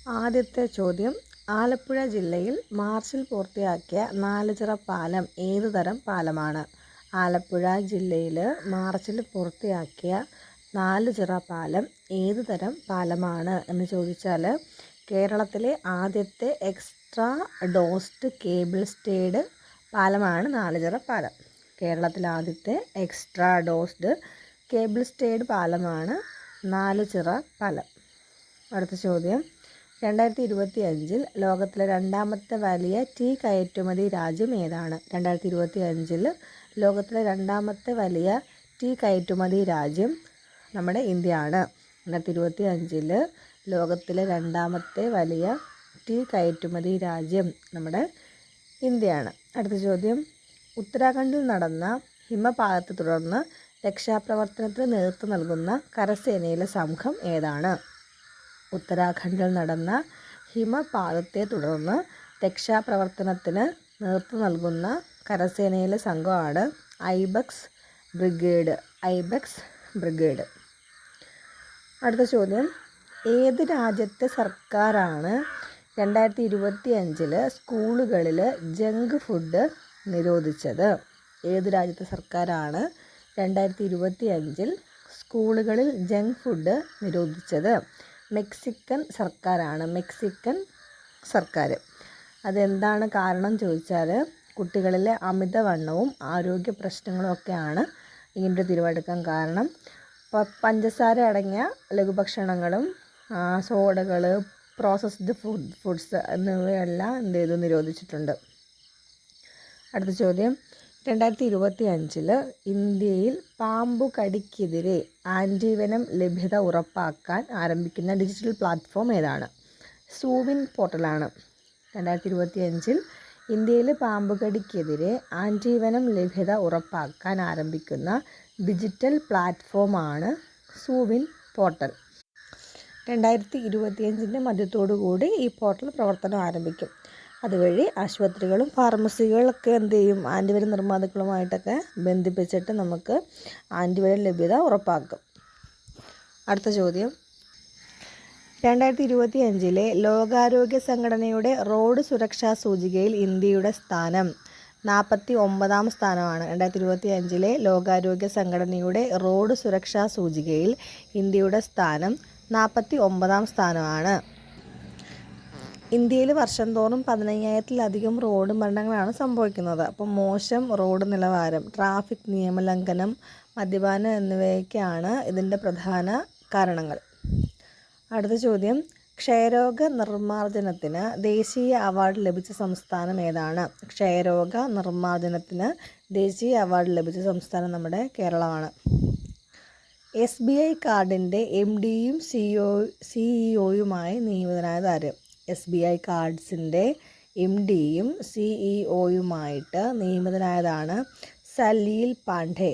ആദ്യത്തെ ചോദ്യം, ആലപ്പുഴ ജില്ലയിൽ മാർച്ചിൽ പൂർത്തിയാക്കിയ നാലുചിറ പാലം ഏതു തരം പാലമാണ്? ആലപ്പുഴ ജില്ലയിൽ മാർച്ചിൽ പൂർത്തിയാക്കിയ നാലുചിറ പാലം ഏതു തരം പാലമാണ് എന്ന് ചോദിച്ചാൽ കേരളത്തിലെ ആദ്യത്തെ എക്സ്ട്രാ ഡോസ്ഡ് കേബിൾ സ്റ്റേഡ് പാലമാണ് നാലുചിറ പാലം. കേരളത്തിലെ ആദ്യത്തെ എക്സ്ട്രാ ഡോസ്ഡ് കേബിൾ സ്റ്റേഡ് പാലമാണ് നാലുചിറ പാലം. അടുത്ത ചോദ്യം, 2025 ലോകത്തിലെ രണ്ടാമത്തെ വലിയ ടീ കയറ്റുമതി രാജ്യം ഏതാണ്? 2025 ലോകത്തിലെ രണ്ടാമത്തെ വലിയ ടീ കയറ്റുമതി രാജ്യം നമ്മുടെ ഇന്ത്യയാണ്. 2025 ലോകത്തിലെ രണ്ടാമത്തെ വലിയ ടീ കയറ്റുമതി രാജ്യം നമ്മുടെ ഇന്ത്യയാണ്. അടുത്ത ചോദ്യം, ഉത്തരാഖണ്ഡിൽ നടന്ന ഹിമപാതത്തെ തുടർന്ന് രക്ഷാപ്രവർത്തനത്തിന് നേതൃത്വം നൽകുന്ന കരസേനയിലെ സംഘം ഏതാണ്? ഉത്തരാഖണ്ഡിൽ നടന്ന ഹിമപാതത്തെ തുടർന്ന് രക്ഷാപ്രവർത്തനത്തിന് നേതൃത്വം നൽകുന്ന കരസേനയിലെ സംഘമാണ് ഐബെക്സ് ബ്രിഗേഡ്. അടുത്ത ചോദ്യം, ഏത് രാജ്യത്തെ സർക്കാരാണ് 2025 സ്കൂളുകളിൽ ജങ്ക് ഫുഡ് നിരോധിച്ചത്? ഏത് രാജ്യത്തെ സർക്കാരാണ് 2025 സ്കൂളുകളിൽ ജങ്ക് ഫുഡ് നിരോധിച്ചത്? മെക്സിക്കൻ സർക്കാർ. അതെന്താണ് കാരണം ചോദിച്ചാൽ കുട്ടികളിലെ അമിതവണ്ണവും ആരോഗ്യ പ്രശ്നങ്ങളും ഒക്കെയാണ് ഇങ്ങനൊരു തീരുമാനമെടുക്കാൻ കാരണം. പഞ്ചസാര അടങ്ങിയ ലഘുഭക്ഷണങ്ങളും സോഡകൾ, പ്രോസസ്ഡ് ഫുഡ്സ് എന്നിവയെല്ലാം നിരോധിച്ചിട്ടുണ്ട്. അടുത്ത ചോദ്യം, 2025 ഇന്ത്യയിൽ പാമ്പുകടിക്കെതിരെ ആൻറ്റിവെനം ലഭ്യത ഉറപ്പാക്കാൻ ആരംഭിക്കുന്ന ഡിജിറ്റൽ പ്ലാറ്റ്ഫോം ഏതാണ്? സൂവിൻ പോർട്ടലാണ്. 2025 ഇന്ത്യയിൽ പാമ്പുകടിക്കെതിരെ ആൻറ്റിവെനം ലഭ്യത ഉറപ്പാക്കാൻ ആരംഭിക്കുന്ന ഡിജിറ്റൽ പ്ലാറ്റ്ഫോമാണ് സൂവിൻ പോർട്ടൽ. 2025 മധ്യത്തോടുകൂടി ഈ പോർട്ടൽ പ്രവർത്തനം ആരംഭിക്കും. അതുവഴി ആശുപത്രികളും ഫാർമസികളൊക്കെ എന്ത് ചെയ്യും, ആൻറ്റിവെനം നിർമ്മാതാക്കളുമായിട്ടൊക്കെ ബന്ധിപ്പിച്ചിട്ട് നമുക്ക് ആൻറ്റിവെനം ലഭ്യത ഉറപ്പാക്കും. അടുത്ത ചോദ്യം, 2025 ലോകാരോഗ്യ സംഘടനയുടെ റോഡ് സുരക്ഷാ സൂചികയിൽ ഇന്ത്യയുടെ സ്ഥാനം 49ാം സ്ഥാനമാണ്. 2025 ലോകാരോഗ്യ സംഘടനയുടെ റോഡ് സുരക്ഷാ സൂചികയിൽ ഇന്ത്യയുടെ സ്ഥാനം 49ാം സ്ഥാനമാണ്. ഇന്ത്യയിൽ വർഷം തോറും 15,000-ലധികം റോഡ് മരണങ്ങളാണ് സംഭവിക്കുന്നത്. അപ്പം മോശം റോഡ് നിലവാരം, ട്രാഫിക് നിയമലംഘനം, മദ്യപാനം എന്നിവയൊക്കെയാണ് ഇതിൻ്റെ പ്രധാന കാരണങ്ങൾ. അടുത്ത ചോദ്യം, ക്ഷയരോഗ നിർമ്മാർജ്ജനത്തിന് ദേശീയ അവാർഡ് ലഭിച്ച സംസ്ഥാനം ഏതാണ്? ക്ഷയരോഗ നിർമ്മാർജ്ജനത്തിന് ദേശീയ അവാർഡ് ലഭിച്ച സംസ്ഥാനം നമ്മുടെ കേരളമാണ്. SBI കാർഡിൻ്റെ MDയും CEO-യുമായി നിയമിതനായത് ആര്? SBI കാർഡ്സിൻ്റെ MDയും CEO-യുമായിട്ട് നിയമിതനായതാണ് സലീൽ പാണ്ഡെ.